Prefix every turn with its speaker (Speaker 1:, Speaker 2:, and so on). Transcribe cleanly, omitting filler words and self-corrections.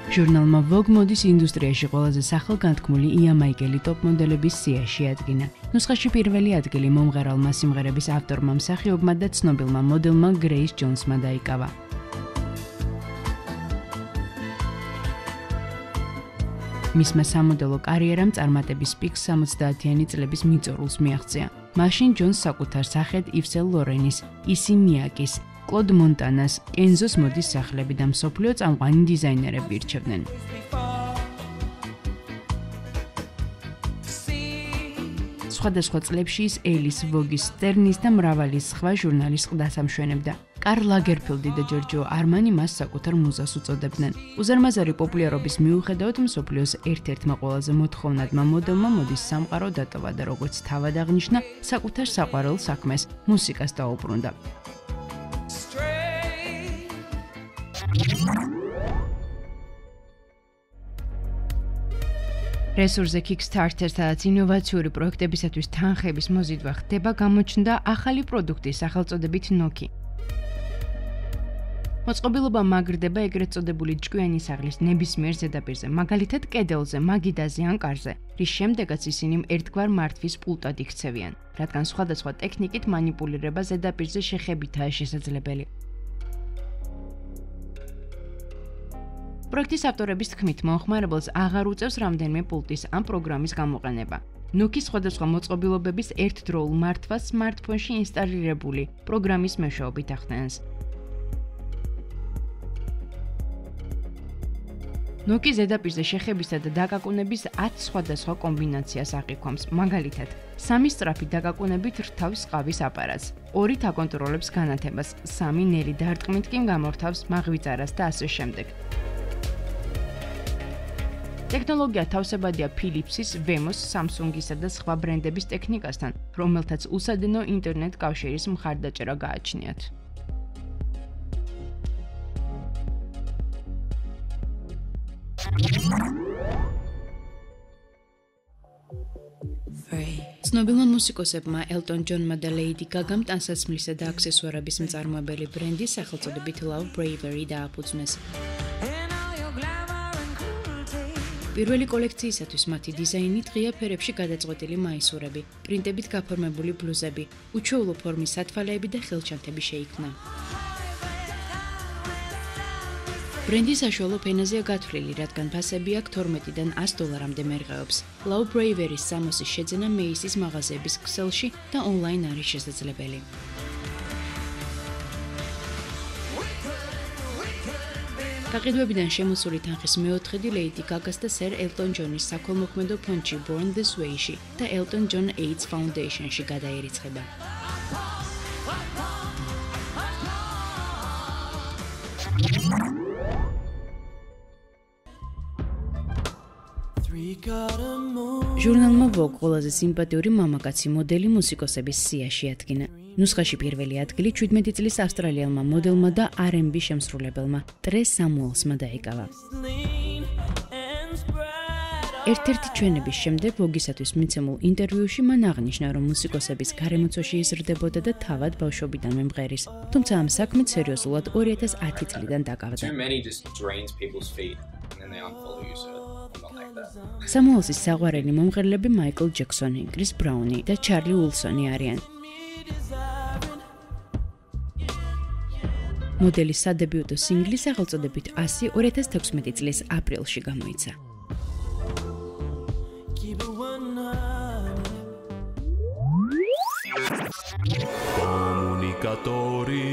Speaker 1: ჟურნალმა Vogue მოდის ინდუსტრიაში ყველაზე სახელგანთქმული ია მაიკელი ტოპ მოდელების სიაში ადგინა. ნუსხაში პირველი ადგილი მომღერალმა სიმღერების ავტორმა, მსახიობმა და ცნობილმა მოდელმა გრეის ჯონსმა დაიკავა. მისმა სამოდელო კარიერამ წარმატების პიკს 70-იანი წლების მიწურულს მიაღწია. მაშინ ჯონს საკუთარ სახედ ივსელ ლორენის, ისი მიაკის, კლოდ მონტანას, კენზოს მოდის სახლები და მსოფლიო წამყვანი დიზაინერები ირჩევდნენ. სხვადასხვა წლებში ის ელის, ვოგის, სტერნის და მრავალი სხვა ჟურნალის ყდას ამშვენებდა. კარლ ლაგერფილდი და ჯორჯო არმანი მას საკუთარ მუზას უწოდებდნენ. უზარმაზარი პოპულარობის მიუხედავად მსოფლიოს ერთ-ერთმა ყველაზე მოთხოვნადმა მოდელმა მოდის სამყარო დატოვა და როგორც თავად აღნიშნა, საკუთარ საყვარელ საქმეს, მუსიკას დაუბრუნდა. რესურსზე Kickstarter, სადაც ინოვაციური პროექტებისათვის თანხების მოზიდვა ხდება, გამოჩნდა ახალი პროდუქტი სახელწოდებით Noki. მოწყობილობა მაგრდება ეგრეთ წოდებული ჭკვიანი სახლის ნებისმიერ ზედაპირზე, მაგალითად კედელზე, მაგიდაზე ან კარზე, რის შემდეგაც ისინი ერთგვარ მართვის პულტად იქცევიან, რადგან სხვადასხვა ტექნიკით მანიპულირება ზედაპირზე შეხებითაა შესაძლებელი. პროექტის ავტორების თქმით, მომხმარებელს აღარ უწევს რამდენიმე პულტის ან პროგრამის გამოყენება. Noki სხვადასხვა მოწყობილობების ერთდროულ მართვას smartphone-ში ინსტალირებული პროგრამის მეშვეობით ახდენს. Noki ზედაპირზე შეხებისა და დაკაკუნების 10 სხვადასხვა კომბინაციას აღიქვამს, მაგალითად, 3 სწრაფი დაკაკუნებით რთავს ყავის აპარატს, 2 აკონტროლებს განათებას, 3 ნელი დარტყმით კი გამორთავს მაღვიძარას და ასე შემდეგ. ტექნოლოგია თავსებადია Philips-ის, Vemos, Samsung-ისა და სხვა ბრენდების ტექნიკასთან, რომელთაც უსადენო ინტერნეტ კავშირის მხარდაჭერა გააჩნიათ. ცნობილმა მუსიკოსებმა ელტონ ჯონმა და ლეიდი გაგამ ტანსაცმლისა და აქსესუარების მწარმოებელი ბრენდის სახელწოდებით Love Bravery დააფუძნეს. პირველი კოლექციისათვის მათი დიზაინი ღია ფერებში გადაწყვეტილი მაისურები, პრინტებით გაფორმებული ბლუზები, უჩვეულო ფორმის სათვალეები და ხელჩანთები შეიქმნა. ბრენდი საშუალო ფენაზეა გათვლილი, რადგან ფასები აქ $12-დან $100-მდე მერყეობს. Love Bravery-ის სამოსის შეძენა მეისის მაღაზიების ქსელში და ონლაინ არის შესაძლებელი. გაყიდვებიდან შემოსული თანხის მეოთხედი ლეიდი გაგას და სერ ელტონ ჯონის საქველმოქმედო ფონდში Born This Way-ში და Elton John AIDS Foundation-ში გადაირიცხება. ჟურნალმა Vogue ყველაზე სიმპათიური მამაკაცი მოდელი მუსიკოსების სიაში ადგინა. ნუსხაში პირველი ადგილი 17 წლის ავსტრალიელმა მოდელმა და R&B შემსრულებელმა ტრე სამუელსმა დაიკავა. ერთ-ერთი ჩვენების შემდეგ Vogue-ისათვის მიცემულ ინტერვიუში მან აღნიშნა, რომ მუსიკოსების გარემოცვაში იზრდებოდა და თავად ბავშვობიდანვე მღერის. თუმცა ამ საქმით სერიოზულად 2010 წლიდან დაკავდა. სამუელსის საყვარელი მომღერლები მაიკლ ჯექსონი, კრის ბრაუნი და ჩარლი უილსონი არიან. მოდელის სადებიუტო სინგლი სახელწოდებით 100 2016 წლის აპრილში გამოიცა.
Speaker 2: Comunicatori